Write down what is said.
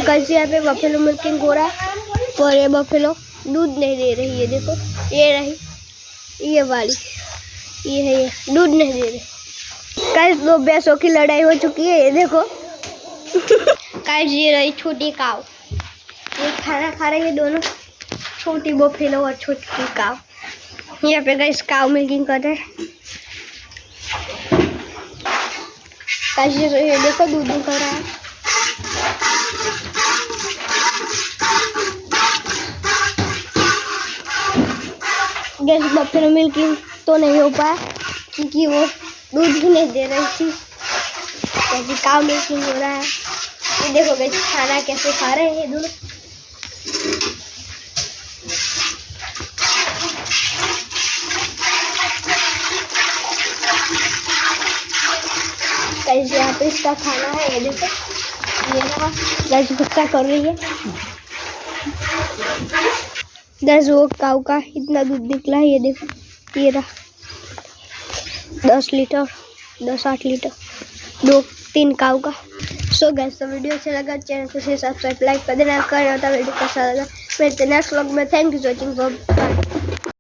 Guys यहाँ पे buffalo milking हो रहा है और ये बफेलो दूध नहीं दे रही है। देखो ये रही ये वाली, ये है, ये दूध नहीं दे रही। गाइस दो भैंसों की लड़ाई हो चुकी है, ये देखो। गाइस ये रही छोटी काव, ये खाना खा रही है दोनों, छोटी बफेलो और छोटी काव। यहाँ पे गाइस काव मिल्किंग कर रहे हैं। गाइस ये देखो दूध निकल रहा है। गैस बफेलो मिल्किंग तो नहीं हो पाया क्योंकि वो दूध ही नहीं दे रही थी। जैसे काव मिल्किंग हो रहा है। ये देखो गैस खाना कैसे खा रहे हैं दोनों। गैस यहाँ पे इसका खाना है, ये देखो ये रहा। गैस गुस्सा कर रही है। गैस वो काव का इतना दूध निकला है, ये देखो ये रहा 10 लीटर 10-8 लीटर 2-3 काव का। सो गैस तो वीडियो अच्छा लगा चैनल को सब्सक्राइब लाइक कर देना। कर वीडियो कैसा लगा मेरे नेक्स्ट व्लॉग में। Thank you for watching.